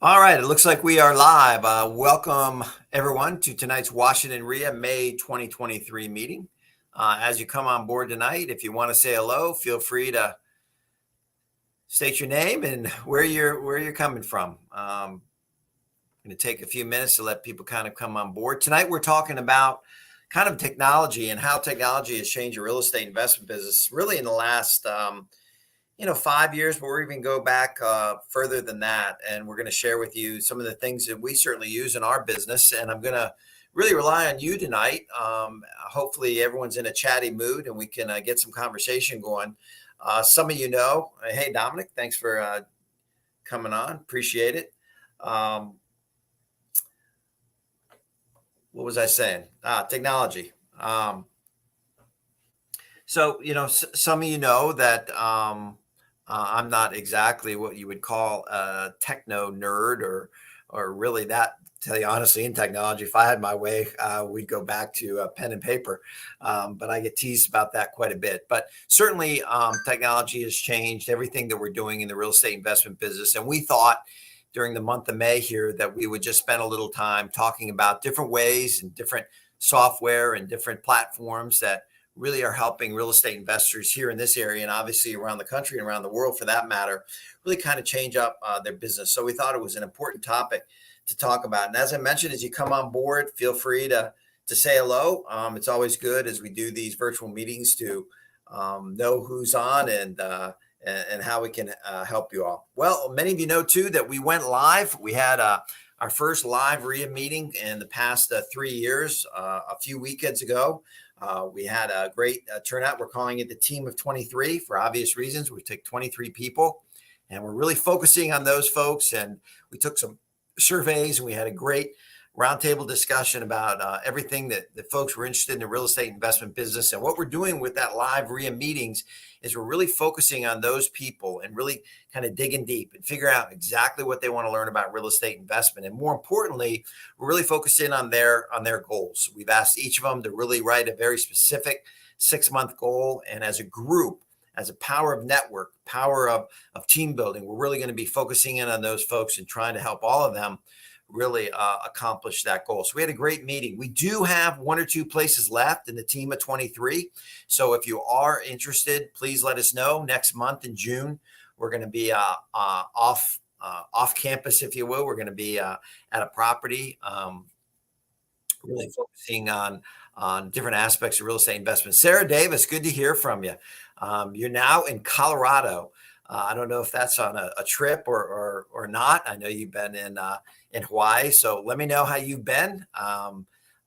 All right, it looks like we are live. Welcome everyone to tonight's Washington WREIA May 2023 meeting. As you come on board tonight, if you want to say hello, feel free to state your name and where you're coming from. I'm going to take a few minutes to let people kind of come on board. Tonight we're talking about kind of technology and how technology has changed the real estate investment business really in the last 5 years, but we're even go back further than that. And we're going to share with you some of the things that we certainly use in our business. And I'm going to really rely on you tonight. Hopefully everyone's in a chatty mood and we can get some conversation going. Some of you know, hey, Dominic, thanks for coming on. Appreciate it. What was I saying? Technology. So, some of you know that I'm not exactly what you would call a techno nerd or really that, to tell you honestly, in technology. If I had my way, we'd go back to pen and paper. But I get teased about that quite a bit. But certainly technology has changed everything that we're doing in the real estate investment business. And we thought during the month of May here that we would just spend a little time talking about different ways and different software and different platforms that really are helping real estate investors here in this area and obviously around the country and around the world for that matter, really kind of change up their business. So we thought it was an important topic to talk about. And as I mentioned, as you come on board, feel free to say hello. It's always good as we do these virtual meetings to know who's on and how we can help you all. Well, many of you know too that we went live. We had our first live WREIA meeting in the past 3 years, a few weekends ago. We had a great turnout. We're calling it the Team of 23 for obvious reasons. We took 23 people and we're really focusing on those folks. And we took some surveys and we had a great roundtable discussion about everything that the folks were interested in the real estate investment business. And what we're doing with that live WREIA meetings is we're really focusing on those people and really kind of digging deep and figure out exactly what they want to learn about real estate investment. And more importantly, we're really focusing on their goals. We've asked each of them to really write a very specific 6-month goal. And as a group, as a power of network, power of team building, we're really going to be focusing in on those folks and trying to help all of them really accomplish that goal. So we had a great meeting. We do have 1 or 2 places left in the Team of 23. So if you are interested, please let us know. Next month in June, we're going to be off campus, if you will. We're going to be at a property, really focusing on different aspects of real estate investment. Sarah Davis, good to hear from you. You're now in Colorado. I don't know if that's on a trip or not. I know you've been in Hawaii, so let me know how you've been.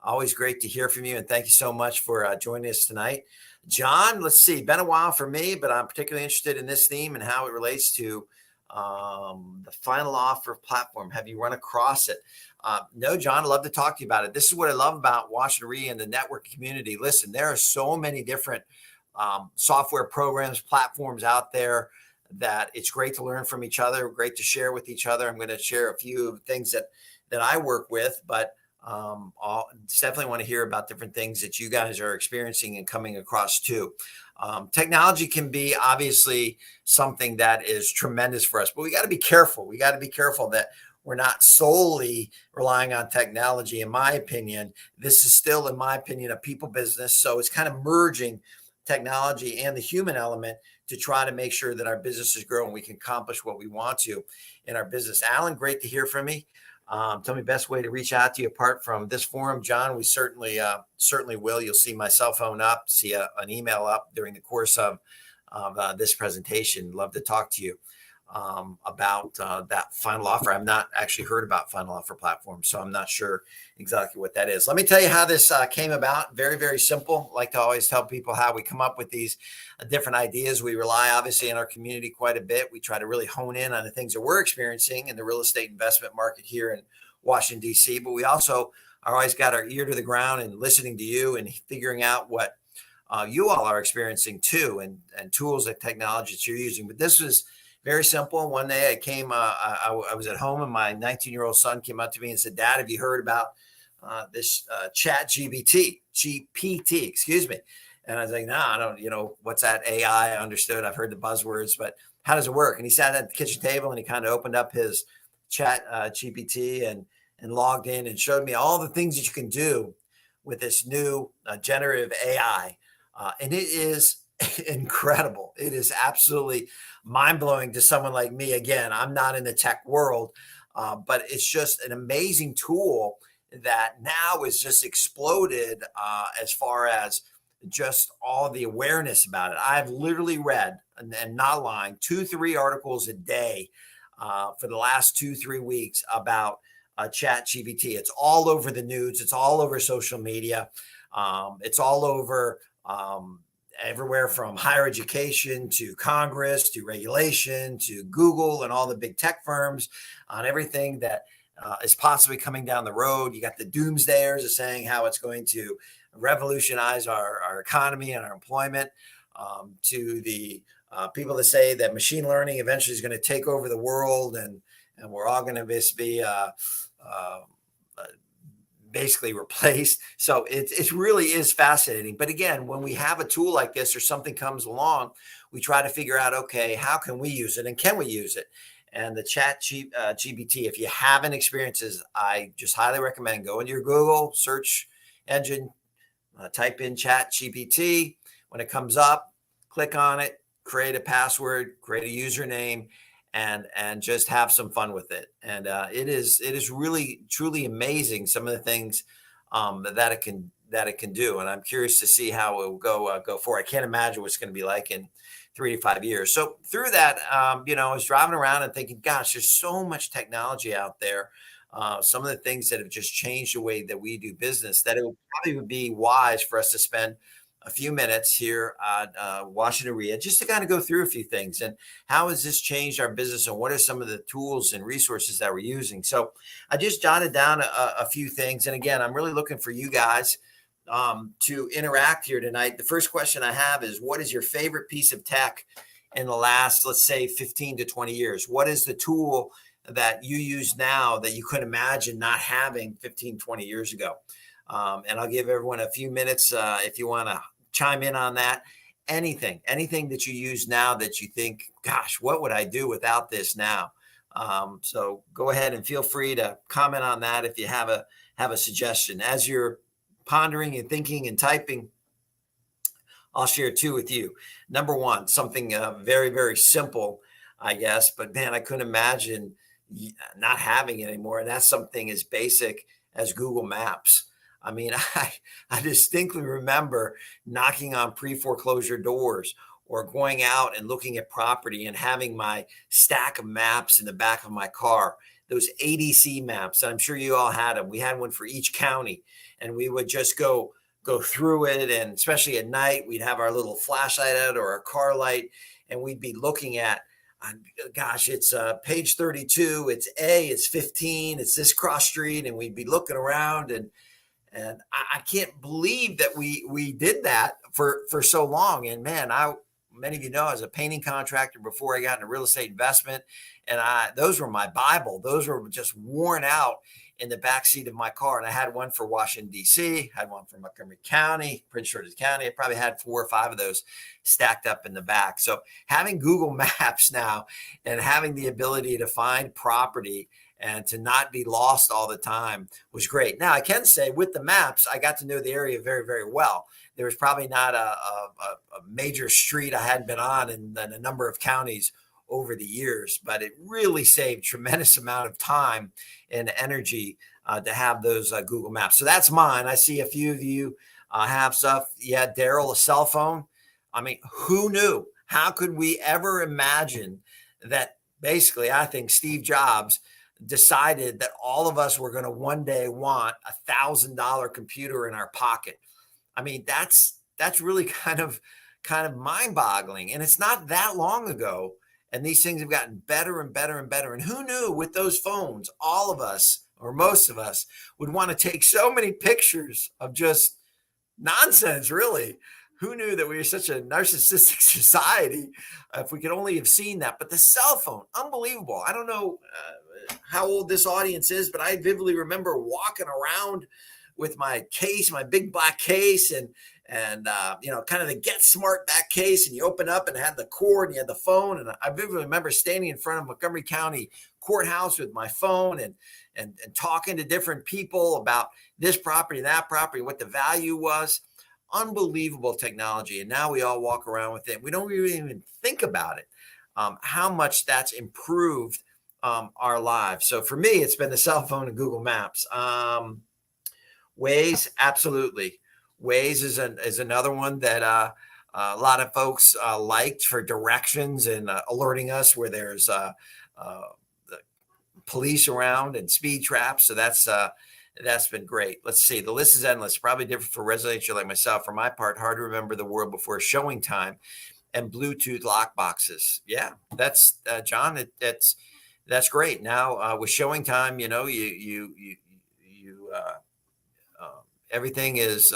Always great to hear from you, and thank you so much for joining us tonight. John, let's see, been a while for me, but I'm particularly interested in this theme and how it relates to the final offer platform. Have you run across it? No, John, I'd love to talk to you about it. This is what I love about Washington WREIA and the network community. Listen, there are so many different software programs, platforms out there that it's great to learn from each other, great to share with each other. I'm going to share a few of the things that I work with, but I'll definitely want to hear about different things that you guys are experiencing and coming across too. Technology can be obviously something that is tremendous for us, but we got to be careful. We got to be careful that we're not solely relying on technology. In my opinion, this is still, in my opinion, a people business. So it's kind of merging technology and the human element to try to make sure that our businesses grow and we can accomplish what we want to in our business. Alan, great to hear from me. Tell me best way to reach out to you apart from this forum. John, we certainly will. You'll see my cell phone up, see an email up during the course of this presentation. Love to talk to you about that final offer. I've not actually heard about final offer platform, so I'm not sure exactly what that is. Let me tell you how this came about. Very, very simple. I like to always tell people how we come up with these different ideas. We rely obviously on our community quite a bit. We try to really hone in on the things that we're experiencing in the real estate investment market here in Washington, D.C., but we also are always got our ear to the ground and listening to you and figuring out what you all are experiencing too, and tools and technology that you're using. But this was very simple. One day I came, I was at home and my 19-year-old son came up to me and said, "Dad, have you heard about this chat GPT, excuse me?" And I was like, "No, I don't, what's that AI? I understood. I've heard the buzzwords, but how does it work?" And he sat at the kitchen table and he kind of opened up his Chat GPT and logged in and showed me all the things that you can do with this new generative AI. And it is incredible. It is absolutely mind blowing to someone like me. Again, I'm not in the tech world, but it's just an amazing tool that now is just exploded as far as just all the awareness about it. I've literally read, and not lying, 2, 3 articles a day for the last 2, 3 weeks about Chat GPT. It's all over the news. It's all over social media. It's all over everywhere from higher education to Congress to regulation to Google and all the big tech firms on everything that is possibly coming down the road. You got the doomsdayers saying how it's going to revolutionize our economy and our employment, to the people that say that machine learning eventually is going to take over the world, and we're all going to be uh, basically replaced. So it really is fascinating. But again, when we have a tool like this or something comes along, we try to figure out, okay, how can we use it and can we use it? And the Chat GPT, if you haven't experienced this, I just highly recommend go into your Google search engine, type in Chat GPT. When it comes up, click on it, create a password, create a username, and just have some fun with it. And it is really truly amazing some of the things that it can do. And I'm curious to see how it will go forward. I can't imagine what it's going to be like in 3 to 5 years. So through that, I was driving around and thinking, gosh, there's so much technology out there. Some of the things that have just changed the way that we do business, that it would probably be wise for us to spend a few minutes here at Washington WREIA just to kind of go through a few things and how has this changed our business and what are some of the tools and resources that we're using. So I just jotted down a few things. And again, I'm really looking for you guys to interact here tonight. The first question I have is, what is your favorite piece of tech in the last, let's say, 15 to 20 years? What is the tool that you use now that you could imagine not having 15, 20 years ago? And I'll give everyone a few minutes if you want to chime in on that. Anything that you use now that you think, gosh, what would I do without this now? So go ahead and feel free to comment on that if you have a suggestion. As you're pondering and thinking and typing, I'll share two with you. Number one, something very, very simple, I guess, but man, I couldn't imagine not having it anymore. And that's something as basic as Google Maps. I mean, I distinctly remember knocking on pre-foreclosure doors or going out and looking at property and having my stack of maps in the back of my car, those ADC maps. I'm sure you all had them. We had one for each county, and we would just go through it. And especially at night, we'd have our little flashlight out or our car light, and we'd be looking at, gosh, it's page 32, it's it's 15, it's this cross street. And we'd be looking around, and I can't believe that we did that for so long. And man, many of you know, as a painting contractor before I got into real estate investment, and those were my Bible. Those were just worn out in the backseat of my car. And I had one for Washington, D.C., had one for Montgomery County, Prince George's County. I probably had 4 or 5 of those stacked up in the back. So having Google Maps now and having the ability to find property and to not be lost all the time was great. Now, I can say with the maps, I got to know the area very, very well. There was probably not a major street I hadn't been on in a number of counties over the years, but it really saved tremendous amount of time and energy to have those Google Maps. So that's mine. I see a few of you have stuff. Yeah, Daryl, a cell phone. I mean, who knew? How could we ever imagine that? Basically, I think Steve Jobs decided that all of us were going to one day want $1,000 computer in our pocket. I mean, that's really kind of mind-boggling, and it's not that long ago. And these things have gotten better and better and better. And who knew with those phones, all of us or most of us would want to take so many pictures of just nonsense, really. Who knew that we were such a narcissistic society if we could only have seen that? But the cell phone, unbelievable. I don't know how old this audience is, but I vividly remember walking around with my case, my big black case, and kind of the Get Smart back case, and you open up and it had the cord and you had the phone. And I vividly remember standing in front of Montgomery County Courthouse with my phone and talking to different people about this property, that property, what the value was. Unbelievable technology. And now we all walk around with it. We don't really even think about it, how much that's improved our lives. So for me, it's been the cell phone and Google Maps. Waze, absolutely. Waze is another one that a lot of folks liked for directions and alerting us where there's the police around and speed traps. So that's been great. Let's see. The list is endless. Probably different for residential like myself. For my part, hard to remember the world before showing time and Bluetooth lock boxes. Yeah, that's John. That's great. Now with showing time, everything is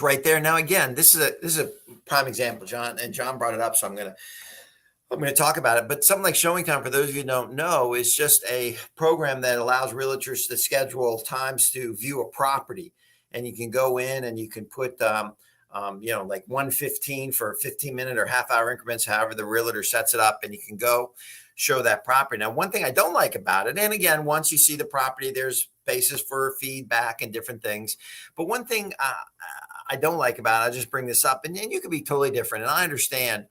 right there. Now again, this is a prime example, John, and John brought it up, so I'm going to talk about it. But something like Showing Time, for those of you who don't know, is just a program that allows realtors to schedule times to view a property, and you can go in and you can put like 1:15 for 15-minute or half-hour increments, however the realtor sets it up, and you can go show that property. Now, one thing I don't like about it, and again, once you see the property, there's basis for feedback and different things. But one thing I don't like about it, I'll just bring this up, and you could be totally different. And I understand,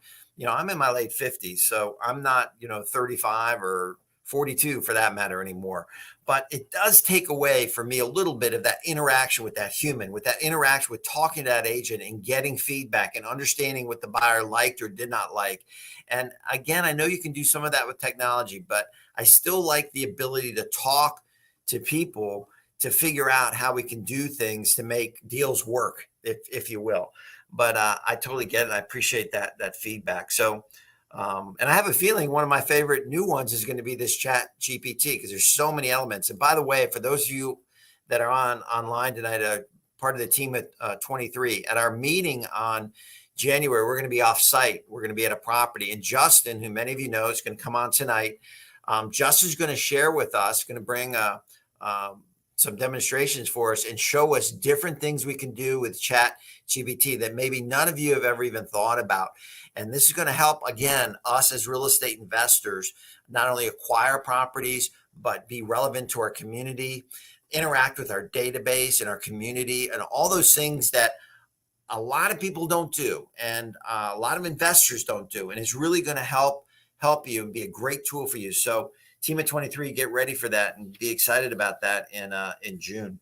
I'm in my late 50s, so I'm not, 35 or 42 for that matter anymore. But it does take away for me a little bit of that interaction with that human, with that interaction with talking to that agent and getting feedback and understanding what the buyer liked or did not like. And again, I know you can do some of that with technology, but I still like the ability to talk to people to figure out how we can do things to make deals work, if you will. But I totally get it. I appreciate that feedback. So, and I have a feeling one of my favorite new ones is going to be this Chat GPT, because there's so many elements. And by the way, for those of you that are online tonight, part of the team at 23, at our meeting on January, we're going to be off site. We're going to be at a property, and Justin, who many of you know, is going to come on tonight. Justin's going to share with us, going to bring some demonstrations for us and show us different things we can do with Chat GPT that maybe none of you have ever even thought about. And this is going to help, again, us as real estate investors, not only acquire properties, but be relevant to our community, interact with our database and our community, and all those things that a lot of people don't do, and a lot of investors don't do. And it's really going to help you and be a great tool for you. So Team of 23, get ready for that and be excited about that in June.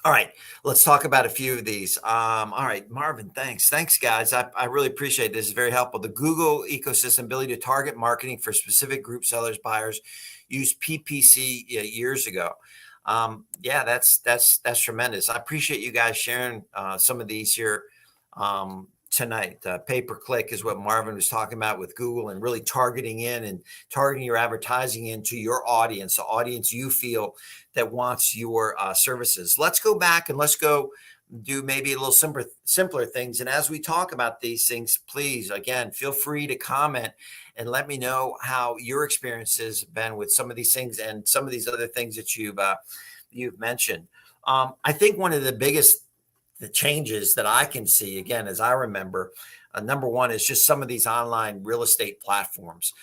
All right, let's talk about a few of these. All right, Marvin, thanks, guys. I really appreciate this. It's very helpful. The Google ecosystem ability to target marketing for specific group sellers, buyers, used PPC years ago. Yeah, that's tremendous. I appreciate you guys sharing some of these here tonight. Pay-per-click is what Marvin was talking about with Google, and really targeting your advertising into your audience, the audience you feel that wants your services. Let's go back and let's go do maybe a little simpler things. And as we talk about these things, please, again, feel free to comment and let me know how your experience has been with some of these things and some of these other things that you've mentioned. I think one of the biggest changes that I can see, again, as I remember, number one is just some of these online real estate platforms.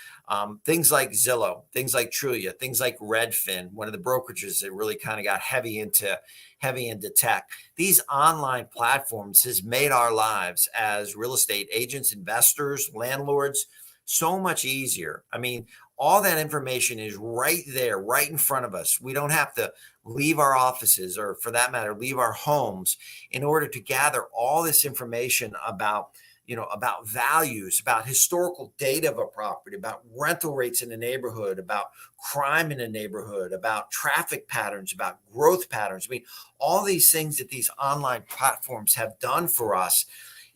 Things like Zillow, things like Trulia, things like Redfin, one of the brokerages that really kind of got heavy into tech. These online platforms has made our lives as real estate agents, investors, landlords, so much easier. I mean, all that information is right there, right in front of us. We don't have to leave our offices, or for that matter, leave our homes, in order to gather all this information about values, about historical data of a property, about rental rates in the neighborhood, about crime in the neighborhood, about traffic patterns, about growth patterns. I mean, all these things that these online platforms have done for us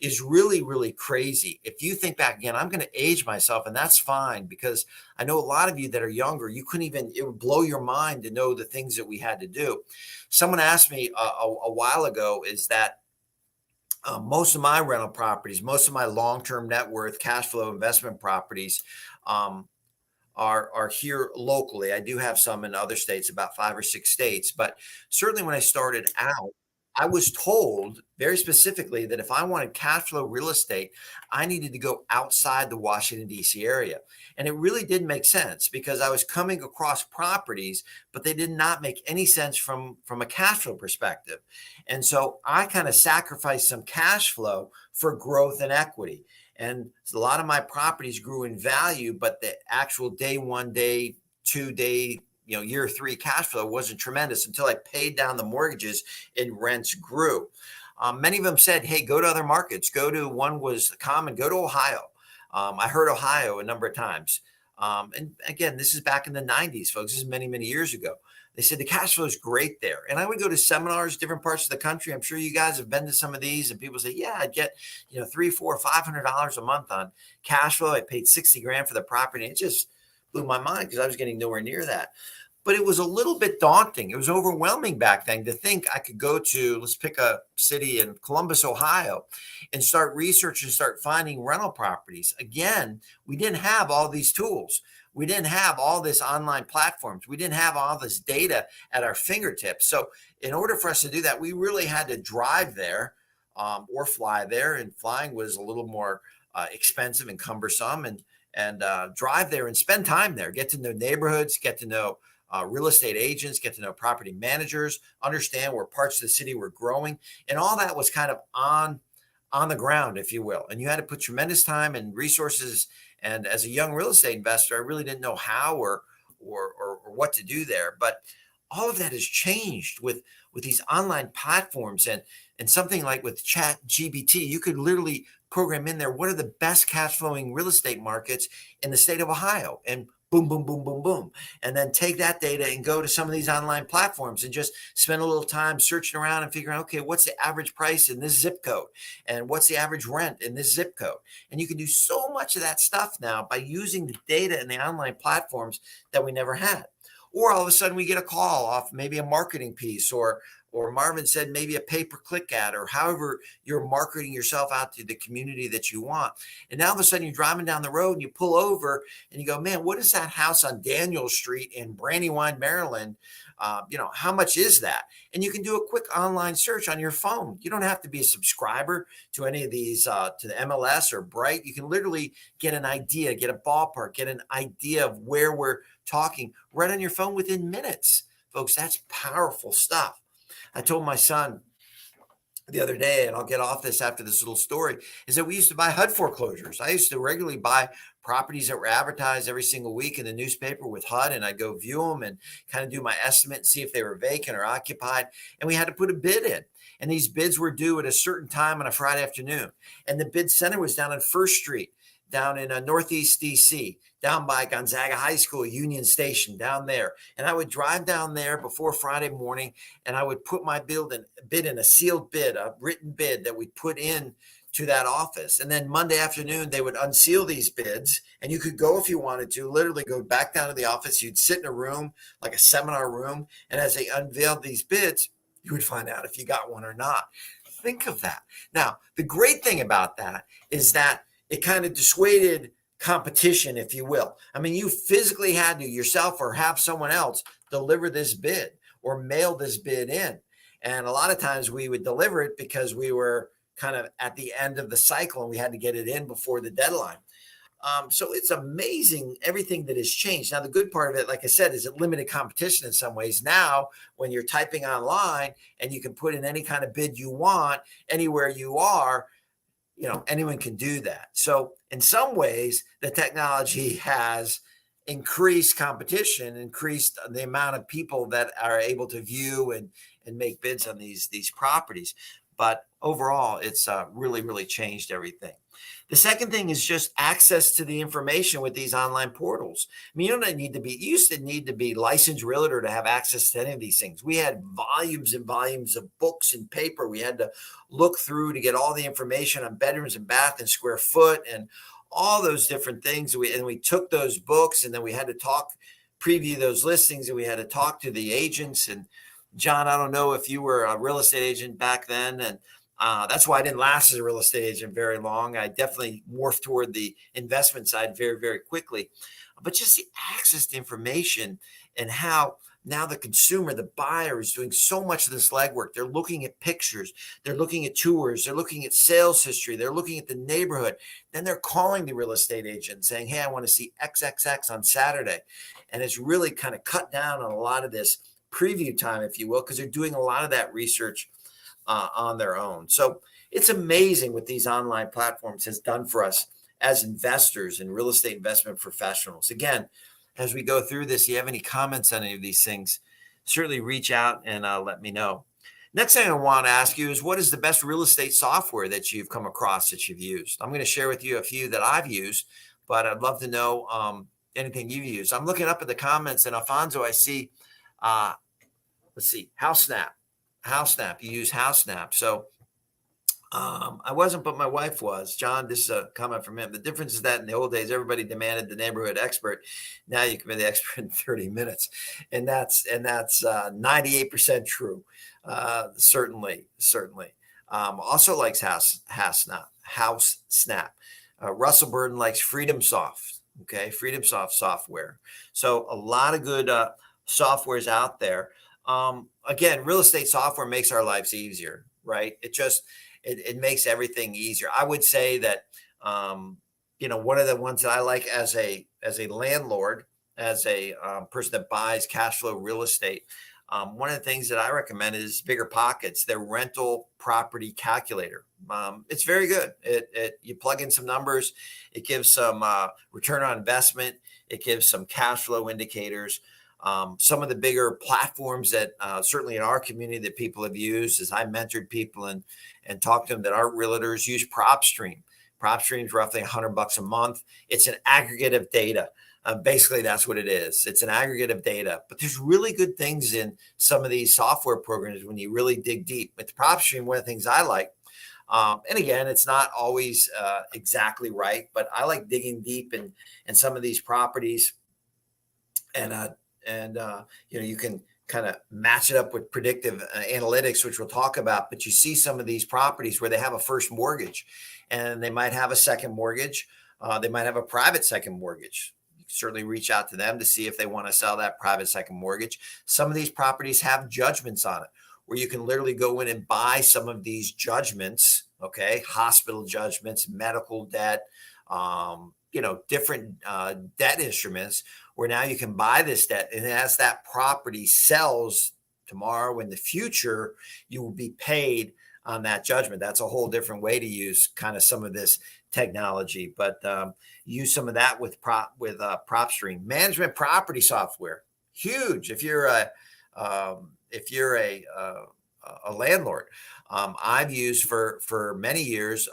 is really, really crazy. If you think back, again, I'm going to age myself, and that's fine, because I know a lot of you that are younger, it would blow your mind to know the things that we had to do. Someone asked me a while ago, is that most of my rental properties, most of my long-term net worth cash flow investment properties are here locally. I do have some in other states, about 5 or 6 states, but certainly when I started out, I was told very specifically that if I wanted cash flow real estate, I needed to go outside the Washington, D.C. area. And it really did make sense because I was coming across properties, but they did not make any sense from a cash flow perspective. And so I kind of sacrificed some cash flow for growth and equity. And a lot of my properties grew in value, but the actual day one, day two, day, year three cash flow wasn't tremendous until I paid down the mortgages and rents grew. Many of them said, hey, go to other markets. One was common, go to Ohio. I heard Ohio a number of times. And again, this is back in the 90s, folks. This is many, many years ago. They said the cash flow is great there. And I would go to seminars, different parts of the country. I'm sure you guys have been to some of these, and people say, yeah, I'd get, $300, $400, $500 a month on cash flow. I paid 60 grand for the property. It just blew my mind because I was getting nowhere near that. But it was a little bit daunting. It was overwhelming back then to think I could go to, let's pick a city in Columbus, Ohio, and start researching, start finding rental properties. Again, we didn't have all these tools. We didn't have all this online platforms. We didn't have all this data at our fingertips. So in order for us to do that, we really had to drive there or fly there. And flying was a little more expensive and cumbersome. And drive there and spend time there, get to know neighborhoods, get to know real estate agents, get to know property managers, understand where parts of the city were growing. And all that was kind of on the ground, if you will. And you had to put tremendous time and resources. And as a young real estate investor, I really didn't know how or what to do there. But all of that has changed with these online platforms and something like with Chat GBT, you could literally program in there what are the best cash flowing real estate markets in the state of Ohio, and boom, boom, boom, boom, boom. And then take that data and go to some of these online platforms and just spend a little time searching around and figuring out, okay, what's the average price in this zip code? And what's the average rent in this zip code? And you can do so much of that stuff now by using the data in the online platforms that we never had. Or all of a sudden we get a call off maybe a marketing piece, or Marvin said maybe a pay-per-click ad, or however you're marketing yourself out to the community that you want. And now all of a sudden you're driving down the road and you pull over and you go, man, what is that house on Daniel Street in Brandywine, Maryland? How much is that? And you can do a quick online search on your phone. You don't have to be a subscriber to any of these, to the MLS or Bright. You can literally get an idea, get a ballpark, get an idea of where we're talking right on your phone within minutes. Folks, that's powerful stuff. I told my son the other day, and I'll get off this after this little story, is that we used to buy HUD foreclosures. I used to regularly buy properties that were advertised every single week in the newspaper with HUD, and I'd go view them and kind of do my estimate and see if they were vacant or occupied. And we had to put a bid in. And these bids were due at a certain time on a Friday afternoon. And the bid center was down on First Street, down in Northeast DC, down by Gonzaga High School, Union Station, down there. And I would drive down there before Friday morning, and I would put my bid in a sealed bid, a written bid that we put in to that office. And then Monday afternoon, they would unseal these bids, and you could go if you wanted to, literally go back down to the office. You'd sit in a room, like a seminar room, and as they unveiled these bids, you would find out if you got one or not. Think of that. Now, the great thing about that is that it kind of dissuaded competition, if you will. I mean, you physically had to yourself or have someone else deliver this bid or mail this bid in. And a lot of times we would deliver it because we were kind of at the end of the cycle and we had to get it in before the deadline. So it's amazing everything that has changed. Now, the good part of it, like I said, is it limited competition in some ways. Now, when you're typing online and you can put in any kind of bid you want anywhere you are, anyone can do that. So in some ways, the technology has increased competition, increased the amount of people that are able to view and make bids on these properties. But overall, it's really, really changed everything. The second thing is just access to the information with these online portals. I mean, you used to need to be licensed realtor to have access to any of these things. We had volumes and volumes of books and paper we had to look through to get all the information on bedrooms and bath and square foot and all those different things. We took those books and then we had to preview those listings, and we had to talk to the agents. And John, I don't know if you were a real estate agent back then, and That's why I didn't last as a real estate agent very long. I definitely morphed toward the investment side very, very quickly. But just the access to information and how now the consumer, the buyer is doing so much of this legwork. They're looking at pictures, they're looking at tours, they're looking at sales history, they're looking at the neighborhood. Then they're calling the real estate agent saying, hey, I want to see XXX on Saturday. And it's really kind of cut down on a lot of this preview time, if you will, because they're doing a lot of that research on their own. So it's amazing what these online platforms has done for us as investors and real estate investment professionals. Again, as we go through this, you have any comments on any of these things, certainly reach out and let me know. Next thing I want to ask you is, what is the best real estate software that you've come across that you've used? I'm going to share with you a few that I've used, but I'd love to know anything you've used. I'm looking up at the comments, and Alfonso, I see, let's see, HouseSnap. You use HouseSnap. So I wasn't, but my wife was. John, this is a comment from him. The difference is that in the old days, everybody demanded the neighborhood expert. Now you can be the expert in 30 minutes, and that's 98% true. Certainly. Also likes HouseSnap. Russell Burton likes FreedomSoft. Okay, FreedomSoft software. So a lot of good softwares out there. Again, real estate software makes our lives easier, right? It makes everything easier. I would say that, one of the ones that I like as a landlord, as a person that buys cash flow real estate, one of the things that I recommend is Bigger Pockets, their rental property calculator. It's very good. You plug in some numbers, it gives some return on investment, it gives some cash flow indicators. Some of the bigger platforms that certainly in our community that people have used, as I mentored people and talked to them that aren't realtors, use PropStream. PropStream is roughly $100 a month. It's an aggregate of data. Basically, that's what it is. It's an aggregate of data. But there's really good things in some of these software programs when you really dig deep. With PropStream, one of the things I like, and again, it's not always exactly right, but I like digging deep in some of these properties, and you can kind of match it up with predictive analytics, which we'll talk about. But you see some of these properties where they have a first mortgage, and they might have a second mortgage. They might have a private second mortgage. You can certainly reach out to them to see if they want to sell that private second mortgage. Some of these properties have judgments on it, where you can literally go in and buy some of these judgments, okay, hospital judgments, medical debt, different debt instruments, where now you can buy this debt, and as that property sells tomorrow in the future, you will be paid on that judgment. That's a whole different way to use kind of some of this technology, but use some of that with PropStream. Management property software, huge. If you're a landlord. I've used for many years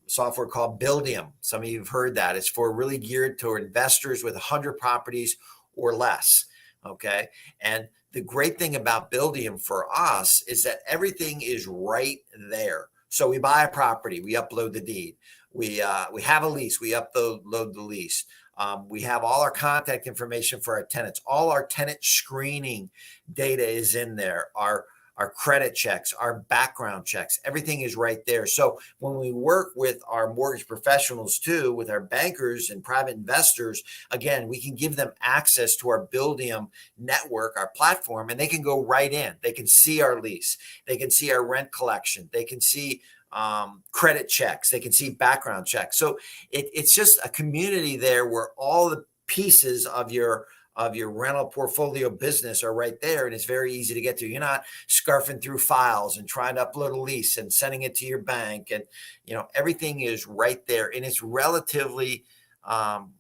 software called Buildium. Some of you have heard that. It's for really geared toward investors with 100 properties or less. Okay. And the great thing about Buildium for us is that everything is right there. So we buy a property, we upload the deed. We have a lease, we upload the lease. We have all our contact information for our tenants. All our tenant screening data is in there. Our credit checks, our background checks, everything is right there. So when we work with our mortgage professionals too, with our bankers and private investors, again, we can give them access to our Buildium network, our platform, and they can go right in. They can see our lease. They can see our rent collection. They can see credit checks. They can see background checks. So it's just a community there where all the pieces of your rental portfolio business are right there, and it's very easy to get to. You're not scarfing through files and trying to upload a lease and sending it to your bank, and everything is right there, and it's relatively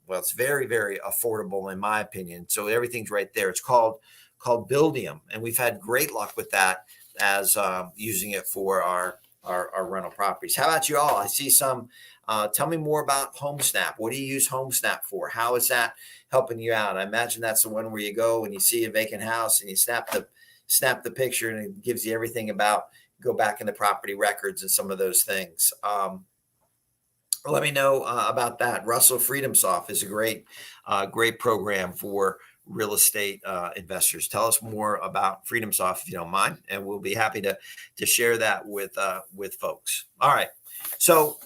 it's very, very affordable in my opinion. So everything's right there. It's called Buildium, and we've had great luck with that as using it for our rental properties. How about you all? I see some. Tell me more about HomeSnap. What do you use HomeSnap for? How is that helping you out? I imagine that's the one where you go and you see a vacant house and you snap the picture, and it gives you everything about, go back in the property records and some of those things. Let me know about that. Russell FreedomSoft is a great program for real estate investors. Tell us more about FreedomSoft if you don't mind, and we'll be happy to share that with folks. All right. So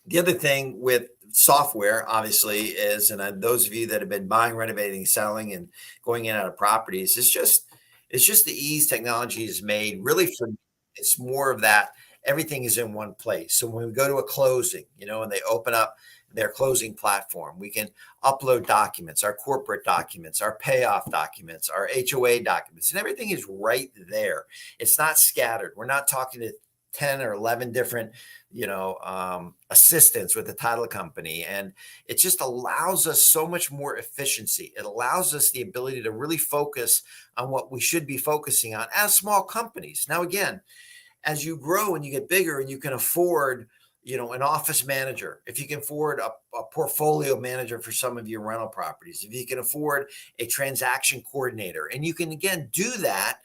the other thing with software, obviously, is, and those of you that have been buying, renovating, selling, and going in and out of properties, it's just the ease technology is made. Really, for it's more of that. Everything is in one place. So when we go to a closing, and they open up their closing platform, we can upload documents, our corporate documents, our payoff documents, our HOA documents, and everything is right there. It's not scattered. We're not talking to 10 or 11 different assistants with the title company. And it just allows us so much more efficiency. It allows us the ability to really focus on what we should be focusing on as small companies. Now, again, as you grow and you get bigger and you can afford, an office manager, if you can afford a portfolio manager for some of your rental properties, if you can afford a transaction coordinator, and you can, again, do that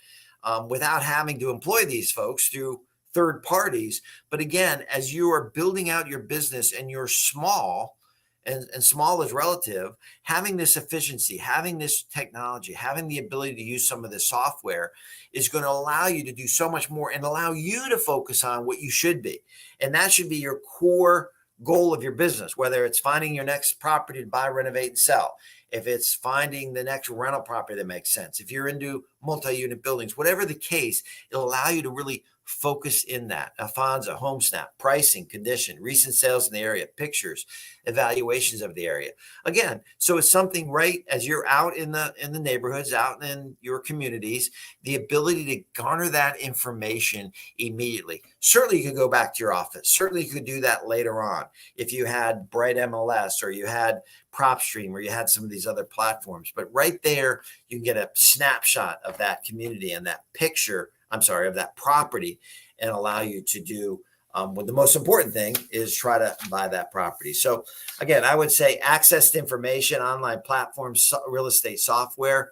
without having to employ these folks through third parties. But again, as you are building out your business and you're small, and small is relative, having this efficiency, having this technology, having the ability to use some of the software is going to allow you to do so much more and allow you to focus on what you should be. And that should be your core goal of your business, whether it's finding your next property to buy, renovate, and sell. If it's finding the next rental property that makes sense, if you're into multi-unit buildings, whatever the case, it'll allow you to really focus in that. Alfonso, HomeSnap, pricing, condition, recent sales in the area, pictures, evaluations of the area. Again, so it's something right as you're out in the neighborhoods, out in your communities, the ability to garner that information immediately. Certainly you could go back to your office. Certainly you could do that later on if you had Bright MLS or you had PropStream or you had some of these other platforms. But right there, you can get a snapshot of that community and that picture, of that property, and allow you to do what the most important thing is, try to buy that property. So again, I would say access to information, online platforms, real estate software.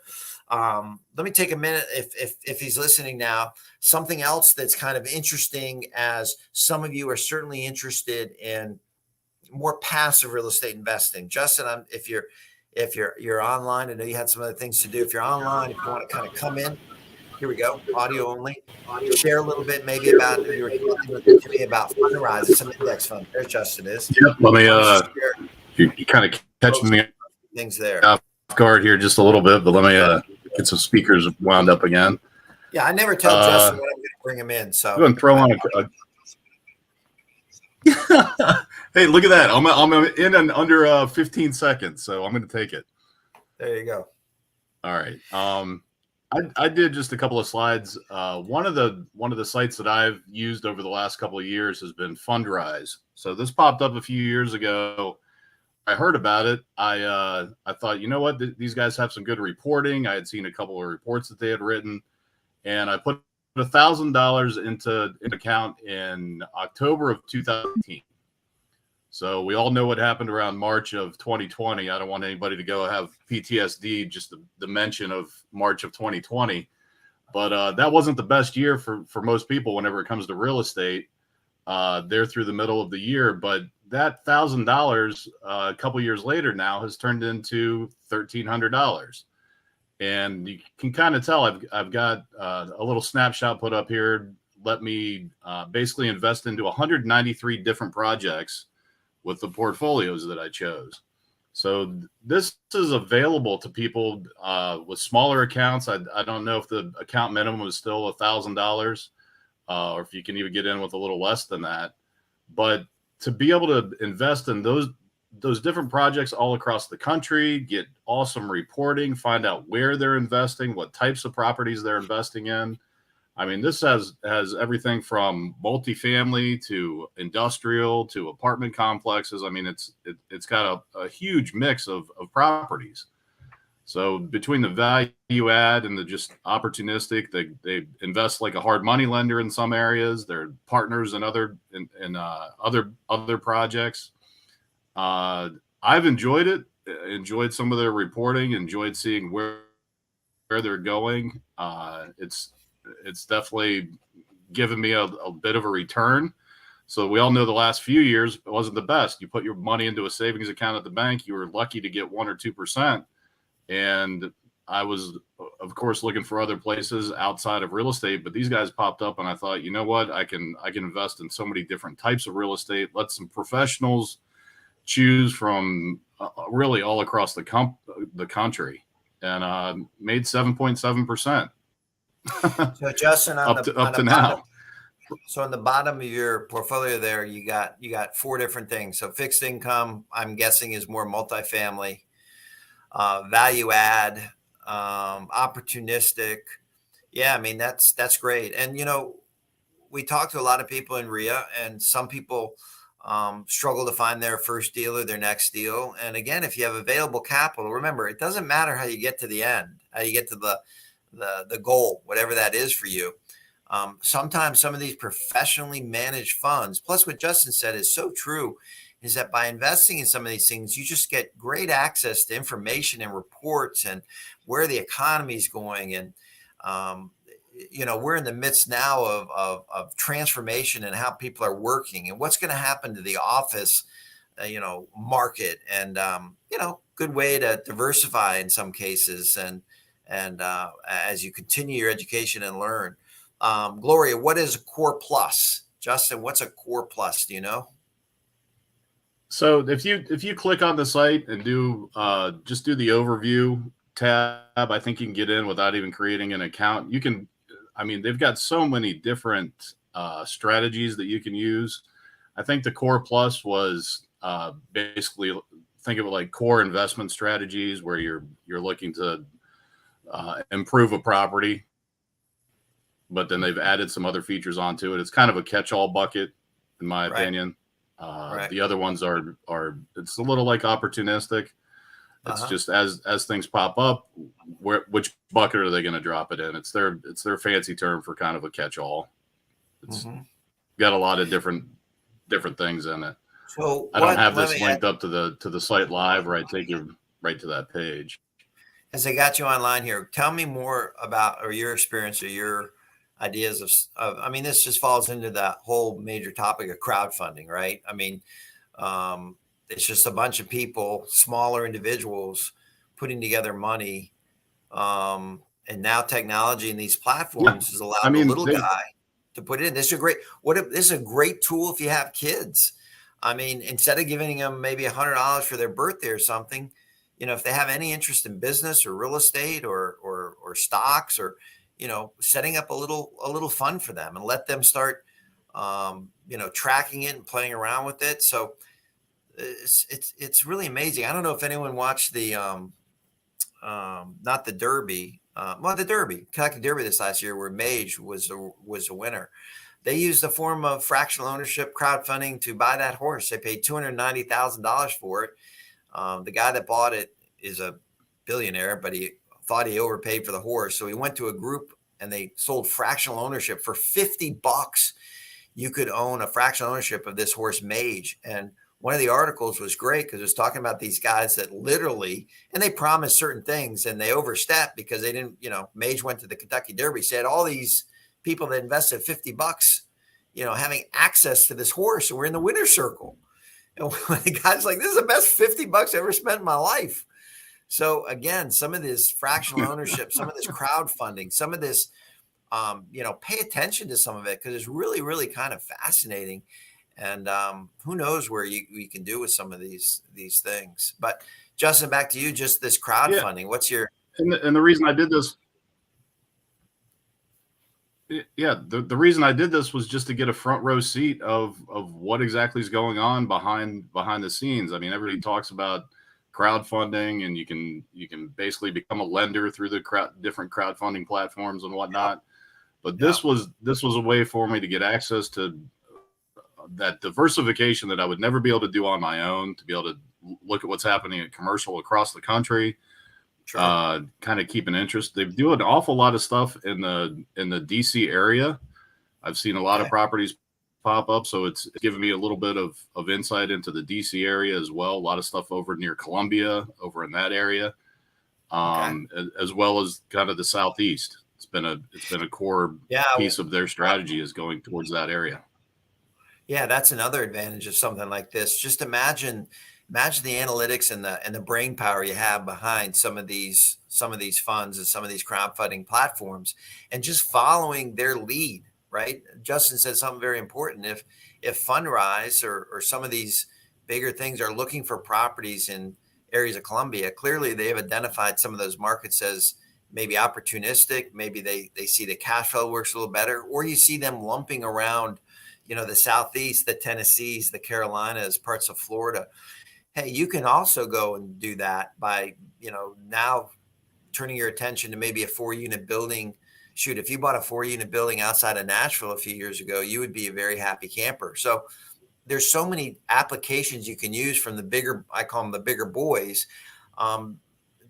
Let me take a minute if he's listening now. Something else that's kind of interesting, as some of you are certainly interested in more passive real estate investing. Justin, if you're online, I know you had some other things to do. If you're online, if you want to kind of come in, here we go, audio only. Share a little bit maybe about, you were talking to me about Fundrise, some index fund. There's Justin is. Yep, let me, you kind of catching me things there off guard here just a little bit, but let me get some speakers wound up again. Yeah, I never tell Justin when I'm going to bring him in. So I'm going to throw on hey, look at that. I'm in under 15 seconds, so I'm going to take it. There you go. All right. I did just a couple of slides. One of the sites that I've used over the last couple of years has been Fundrise. So this popped up a few years ago. I heard about it. I thought, you know what, these guys have some good reporting. I had seen a couple of reports that they had written, and I put $1,000 into an account in October of 2018. So we all know what happened around March of 2020. I don't want anybody to go have PTSD, just the mention of March of 2020. But that wasn't the best year for most people whenever it comes to real estate. They're through the middle of the year. But that $1,000 a couple years later now has turned into $1,300. And you can kind of tell I've got a little snapshot put up here. Let me basically invest into 193 different projects with the portfolios that I chose. So this is available to people with smaller accounts. I don't know if the account minimum is still $1,000 or if you can even get in with a little less than that. But to be able to invest in those different projects all across the country, get awesome reporting, find out where they're investing, what types of properties they're investing in. I mean, this has everything from multifamily to industrial to apartment complexes. I mean, it's got a huge mix of properties. So between the value add and the just opportunistic, they invest like a hard money lender in some areas. They're partners in other projects. I've enjoyed it. Enjoyed some of their reporting. Enjoyed seeing where they're going. It's definitely given me a bit of a return. So we all know the last few years it wasn't the best. You put your money into a savings account at the bank, you were lucky to get 1 or 2%. and I was, of course, looking for other places outside of real estate, but these guys popped up, and I thought, you know what, I can invest in so many different types of real estate. Let some professionals choose from really all across the country, and made 7.7% So Justin, on the up to bottom, now. so on the bottom of your portfolio there, you got four different things. So fixed income, I'm guessing, is more multifamily, value add, opportunistic. Yeah, I mean that's great. And we talk to a lot of people in REIA, and some people struggle to find their first deal or their next deal. And again, if you have available capital, remember, it doesn't matter how you get to the end, how you get to the goal, whatever that is for you. Sometimes some of these professionally managed funds, plus what Justin said is so true, is that by investing in some of these things, you just get great access to information and reports and where the economy is going. And um, we're in the midst now of transformation and how people are working and what's going to happen to the office, market, and good way to diversify in some cases, and as you continue your education and learn. Gloria, what is a core plus? Justin, what's a core plus? Do you know? So if you click on the site and just do the overview tab, I think you can get in without even creating an account. You can, I mean, they've got so many different strategies that you can use. I think the core plus was basically, think of it like core investment strategies, where you're looking to improve a property, but then they've added some other features onto it. It's kind of a catch-all bucket, in my Right. opinion. Right. The other ones are it's a little like opportunistic. It's just as things pop up, which bucket are they going to drop it in? It's their fancy term for kind of a catch-all. It's got a lot of different things in it. So I don't what? have Let this me, linked up to the site live, where I take you right to that page. as I got you online here, tell me more about or your experience or your ideas of. I mean, this just falls into that whole major topic of crowdfunding, right? I mean, it's just a bunch of people, smaller individuals, putting together money. And now technology and these Yeah, platforms has I allowed the mean little guy to put it in. This is a great. This is a great tool if you have kids. I mean, instead of giving them maybe $100 for their birthday or something, if they have any interest in business or real estate or stocks, or setting up a little fund for them and let them start tracking it and playing around with it. So it's really amazing. I don't know if anyone watched the not the Derby, well, the Derby, Kentucky Derby this last year, where Mage was a winner. They used a form of fractional ownership crowdfunding to buy that horse. They paid $290,000 for it. The guy that bought it is a billionaire, but he thought he overpaid for the horse. So he went to a group and they sold fractional ownership for $50. You could own a fractional ownership of this horse, Mage. And one of the articles was great because it was talking about these guys that literally, and they promised certain things and they overstepped because they didn't, Mage went to the Kentucky Derby, said all these people that invested $50, having access to this horse, and we're in the winner's circle. And the guy's like, this is the best $50 I ever spent in my life. So again, some of this fractional ownership, some of this crowdfunding, some of this, pay attention to some of it because it's really, really kind of fascinating. And who knows where you can do with some of these things. But Justin, back to you, just this yeah, crowdfunding. What's your and the reason I did this. Yeah, the reason I did this was just to get a front row seat of what exactly is going on behind the scenes. I mean, everybody talks about crowdfunding, and you can basically become a lender through the different crowdfunding platforms and whatnot. But yeah, this was a way for me to get access to that diversification that I would never be able to do on my own, to be able to look at what's happening in commercial across the country, sure. kind of keep an interest. They do an awful lot of stuff in the DC area. I've seen a lot of Okay. properties pop up, so it's given me a little bit of insight into the DC area as well. A lot of stuff over near Columbia, over in that area, Okay. as well as kind of the Southeast. It's been a core Yeah. piece of their strategy, is going towards that area. Yeah, that's another advantage of something like this. Just imagine Imagine the analytics and the brain power you have behind some of these funds and some of these crowdfunding platforms, and just following their lead. Right? Justin said something very important. If Fundrise or some of these bigger things are looking for properties in areas of Columbia, clearly they have identified some of those markets as maybe opportunistic. Maybe they see the cash flow works a little better, or you see them lumping around, the Southeast, the Tennessees, the Carolinas, parts of Florida. Hey, you can also go and do that by, now turning your attention to maybe a 4-unit building. Shoot, if you bought a 4-unit building outside of Nashville a few years ago, you would be a very happy camper. So there's so many applications you can use from the bigger, I call them the bigger boys.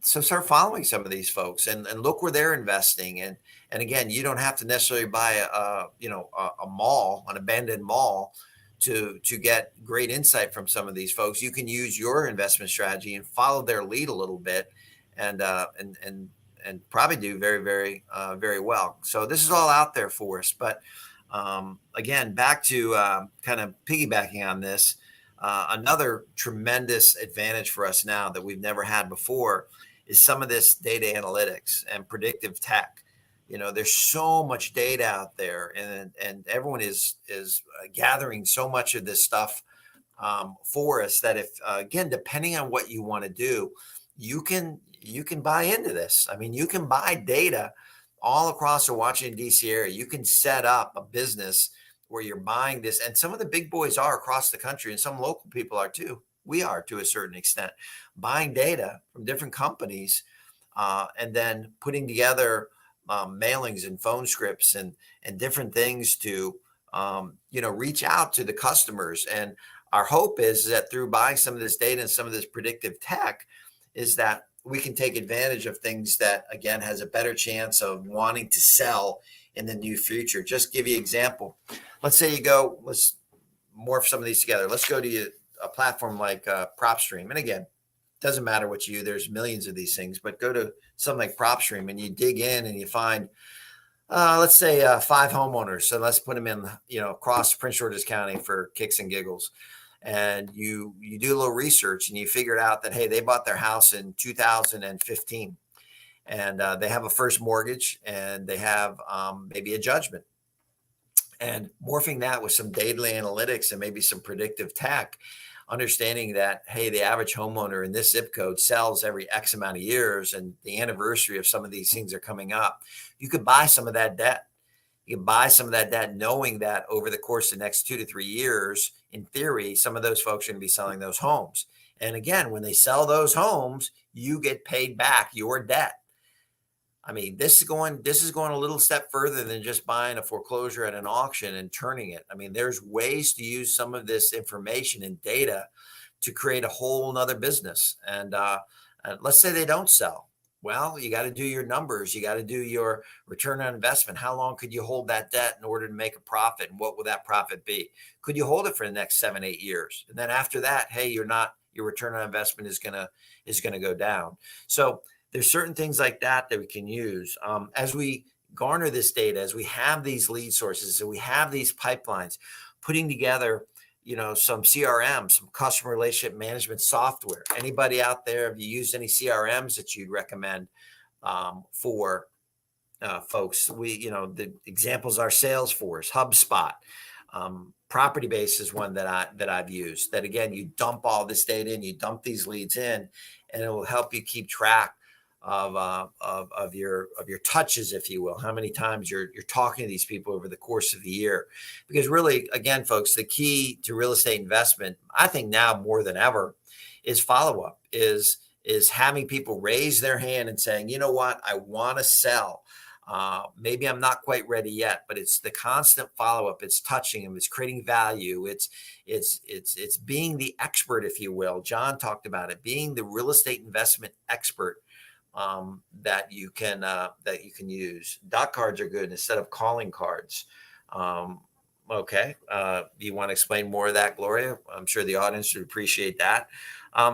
So start following some of these folks and look where they're investing. And again, you don't have to necessarily buy a mall, an abandoned mall to get great insight from some of these folks. You can use your investment strategy and follow their lead a little bit and probably do very, very, very well. So this is all out there for us. But again, back to kind of piggybacking on this, another tremendous advantage for us now that we've never had before is some of this data analytics and predictive tech. There's so much data out there, and everyone is gathering so much of this stuff for us that if again, depending on what you want to do, you can buy into this. I mean, you can buy data all across the Washington D.C. area. You can set up a business where you're buying this, and some of the big boys are across the country, and some local people are too. We are to a certain extent buying data from different companies, and then putting together mailings and phone scripts and different things to reach out to the customers. And our hope is that through buying some of this data and some of this predictive tech, is that we can take advantage of things that again has a better chance of wanting to sell in the near future. Just give you an example. Let's say let's morph some of these together. Let's go to a platform like PropStream. And again, doesn't matter what there's millions of these things, but go to something like PropStream and you dig in and you find, let's say 5 homeowners. So let's put them in, across Prince George's County for kicks and giggles. And you do a little research and you figured out that, hey, they bought their house in 2015 and they have a first mortgage and they have maybe a judgment. And morphing that with some data analytics and maybe some predictive tech, understanding that, hey, the average homeowner in this zip code sells every X amount of years and the anniversary of some of these things are coming up. You could buy some of that debt. You can buy some of that debt knowing that over the course of the next 2 to 3 years, in theory, some of those folks are going to be selling those homes. And again, when they sell those homes, you get paid back your debt. I mean, this is going a little step further than just buying a foreclosure at an auction and turning it. I mean, there's ways to use some of this information and data to create a whole nother business. And let's say they don't sell. Well, you got to do your numbers. You got to do your return on investment. How long could you hold that debt in order to make a profit? And what will that profit be? Could you hold it for the next 7, 8 years? And then after that, hey, your return on investment is gonna go down. So there's certain things like that we can use as we garner this data, as we have these lead sources, and we have these pipelines, putting together, some CRM, some customer relationship management software. Anybody out there, have you used any CRMs that you'd recommend for folks? The examples are Salesforce, HubSpot, Property Base is one that I've used. That again, you dump all this data in, you dump these leads in, and it will help you keep track of your touches, if you will, how many times you're talking to these people over the course of the year. Because really, again, folks, the key to real estate investment, I think now more than ever, is follow-up, is having people raise their hand and saying, you know what, I want to sell. Maybe I'm not quite ready yet, but it's the constant follow-up. It's touching them. It's creating value. It's being the expert, if you will. John talked about it, being the real estate investment expert that you can use. Doc cards are good instead of calling cards. Okay. You want to explain more of that, Gloria? I'm sure the audience would appreciate that.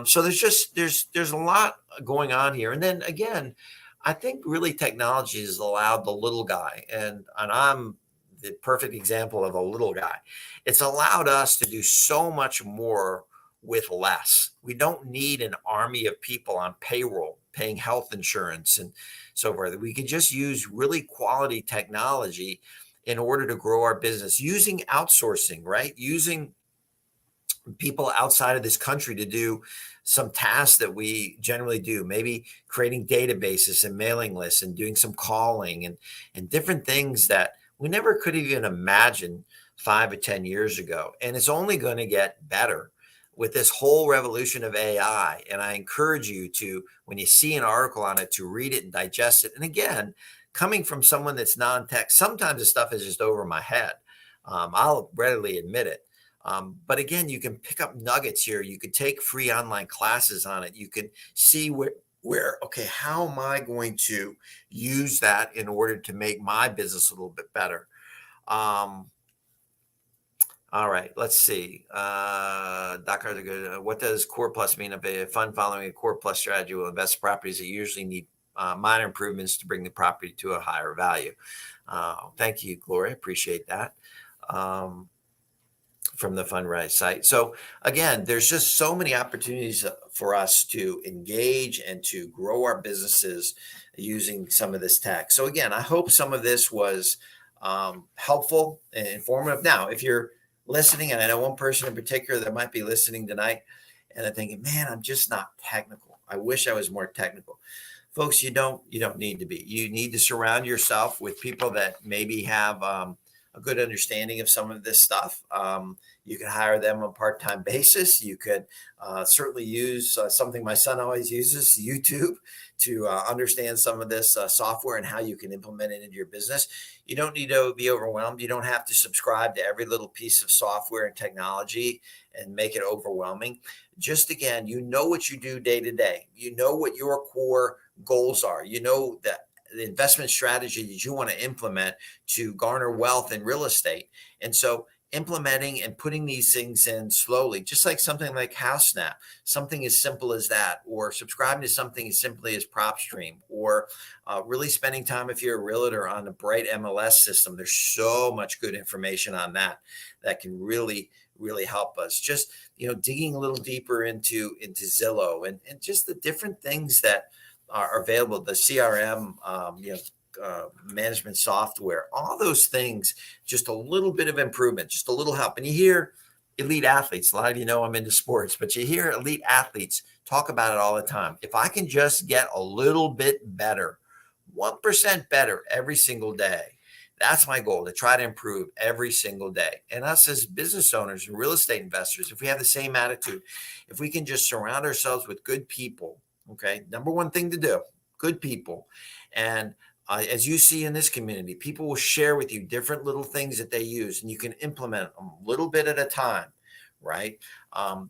So there's a lot going on here. And then again, I think really technology has allowed the little guy, and I'm the perfect example of a little guy. It's allowed us to do so much more with less. We don't need an army of people on payroll paying health insurance and so forth. We could just use really quality technology in order to grow our business using outsourcing, right? Using people outside of this country to do some tasks that we generally do, maybe creating databases and mailing lists and doing some calling and different things that we never could even imagine 5 or 10 years ago. And it's only going to get better with this whole revolution of AI. And I encourage you to, when you see an article on it, to read it and digest it. And again, coming from someone that's non-tech, sometimes the stuff is just over my head. I'll readily admit it. But again, you can pick up nuggets here. You could take free online classes on it. You can see okay, how am I going to use that in order to make my business a little bit better? All right, let's see. Dr. Good. What does Core Plus mean? If a fund following a Core Plus strategy will invest in properties that usually need minor improvements to bring the property to a higher value? Thank you, Gloria. Appreciate that. From the Fundrise site. So again, there's just so many opportunities for us to engage and to grow our businesses using some of this tech. So again, I hope some of this was helpful and informative. Now, if you're listening, and I know one person in particular that might be listening tonight, and they're thinking, man, I'm just not technical. I wish I was more technical. Folks, you don't need to be. You need to surround yourself with people that maybe have a good understanding of some of this stuff. You can hire them on a part-time basis. You could certainly use something my son always uses, YouTube, to understand some of this software and how you can implement it into your business. You don't need to be overwhelmed. You don't have to subscribe to every little piece of software and technology and make it overwhelming. Just again, you know what you do day to day. You know what your core goals are. You know that the investment strategy that you want to implement to garner wealth in real estate. And so implementing and putting these things in slowly, just like something like HouseSnap, something as simple as that, or subscribing to something as simply as PropStream, or really spending time, if you're a realtor, on the Bright MLS system. There's so much good information on that can really help us. Just, digging a little deeper into Zillow and just the different things that are available, the CRM, management software, all those things, just a little bit of improvement, just a little help. And you hear elite athletes, a lot of you know I'm into sports, but you hear elite athletes talk about it all the time. If I can just get a little bit better, 1% better every single day, that's my goal, to try to improve every single day. And us as business owners and real estate investors, if we have the same attitude, if we can just surround ourselves with good people, okay, number one thing to do, good people. And as you see in this community, people will share with you different little things that they use, and you can implement them a little bit at a time, right?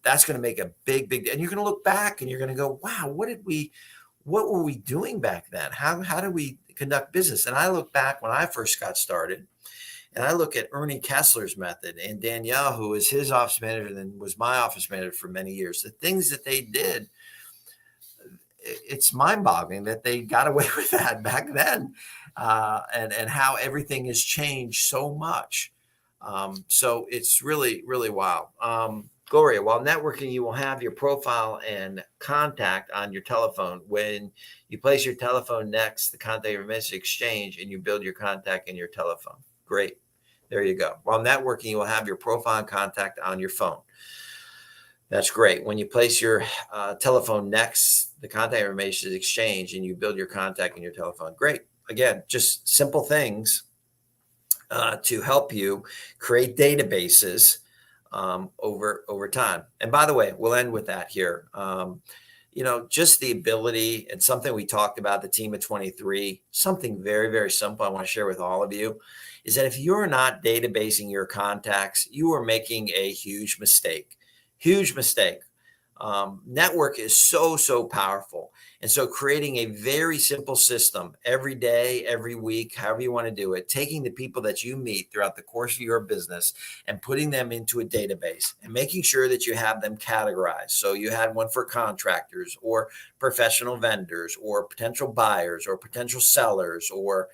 That's going to make a big, and you're going to look back and you're going to go, wow, what were we doing back then? How did we conduct business? And I look back when I first got started, and I look at Ernie Kessler's method and Danielle, who was his office manager and was my office manager for many years. The things that they did, it's mind-boggling that they got away with that back then, and how everything has changed so much. So it's really, really wild. Gloria, while networking, you will have your profile and contact on your telephone. When you place your telephone next the contact information exchange, and you build your contact in your telephone. Great. There you go. While networking, you will have your profile and contact on your phone. That's great. When you place your telephone next the contact information exchange, and you build your contact in your telephone. Great. Again, just simple things to help you create databases over time. And by the way, we'll end with that here. Just the ability, and something we talked about, the team of 23, something very, very simple I want to share with all of you, is that if you're not databasing your contacts, you are making a huge mistake. Huge mistake. Network is so powerful. And so creating a very simple system every day, every week, however you want to do it, taking the people that you meet throughout the course of your business and putting them into a database and making sure that you have them categorized. So you had one for contractors or professional vendors or potential buyers or potential sellers or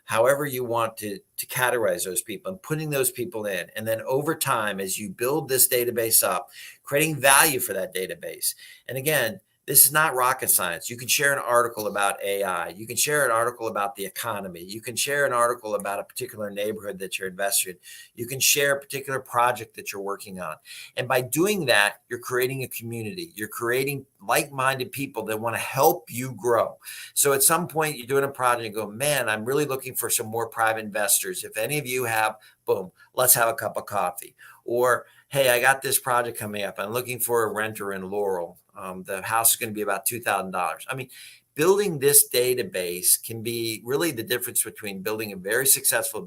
however you want to categorize those people, and putting those people in. And then over time, as you build this database up, creating value for that database. And again, this is not rocket science. You can share an article about AI. You can share an article about the economy. You can share an article about a particular neighborhood that you're invested in. You can share a particular project that you're working on. And by doing that, you're creating a community. You're creating like-minded people that want to help you grow. So at some point you're doing a project and go, man, I'm really looking for some more private investors. If any of you have, boom, let's have a cup of coffee. Or, hey, I got this project coming up. I'm looking for a renter in Laurel. The house is going to be about $2,000. I mean, building this database can be really the difference between building a very successful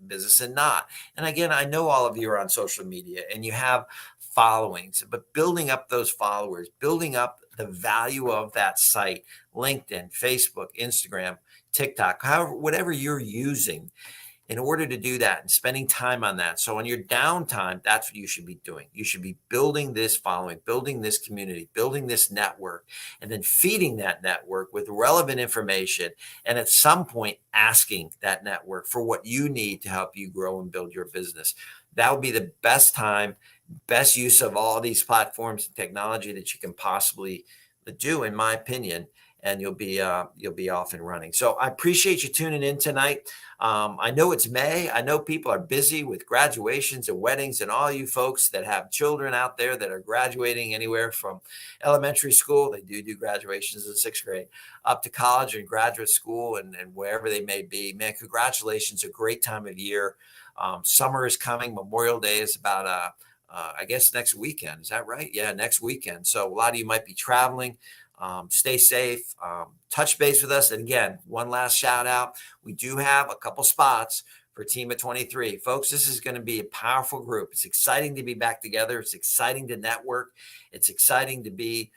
business and not. And again, I know all of you are on social media and you have followings, but building up those followers, building up the value of that site, LinkedIn, Facebook, Instagram, TikTok, however, whatever you're using, in order to do that and spending time on that. So on your downtime, that's what you should be doing. You should be building this following, building this community, building this network, and then feeding that network with relevant information. And at some point, asking that network for what you need to help you grow and build your business. That would be the best time, best use of all these platforms and technology that you can possibly do, in my opinion. And you'll be off and running. So I appreciate you tuning in tonight. I know it's May. I know people are busy with graduations and weddings, and all you folks that have children out there that are graduating anywhere from elementary school, they do graduations in 6th grade, up to college and graduate school and wherever they may be. Man, congratulations, a great time of year. Summer is coming. Memorial Day is about, I guess, next weekend. Is that right? Yeah, next weekend. So a lot of you might be traveling. Stay safe, touch base with us. And again, one last shout out. We do have a couple spots for Team of 23. Folks, this is going to be a powerful group. It's exciting to be back together. It's exciting to network. It's exciting to be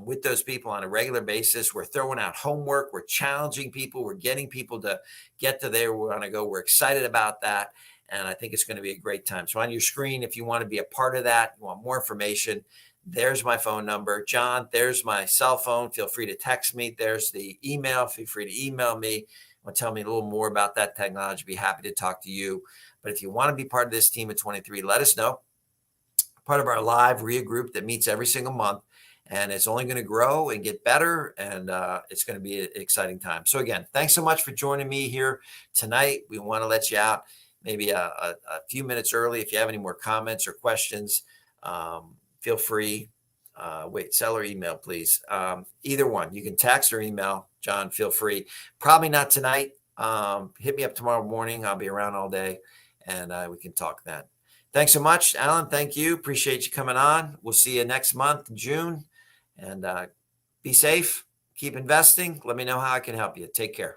with those people on a regular basis. We're throwing out homework. We're challenging people. We're getting people to get to there we want to go. We're excited about that. And I think it's going to be a great time. So on your screen, if you want to be a part of that, you want more information, there's my phone number. John, there's my cell phone. Feel free to text me. There's the email. Feel free to email me. Want to tell me a little more about that technology. Be happy to talk to you. But if you want to be part of this team of 23, let us know. Part of our live WREIA group that meets every single month. And it's only going to grow and get better. And it's going to be an exciting time. So again, thanks so much for joining me here tonight. We want to let you out maybe a few minutes early. If you have any more comments or questions, feel free. Sell or email, please. Either one. You can text or email. John, feel free. Probably not tonight. Hit me up tomorrow morning. I'll be around all day, and we can talk then. Thanks so much, Alan. Thank you. Appreciate you coming on. We'll see you next month, June. And be safe. Keep investing. Let me know how I can help you. Take care.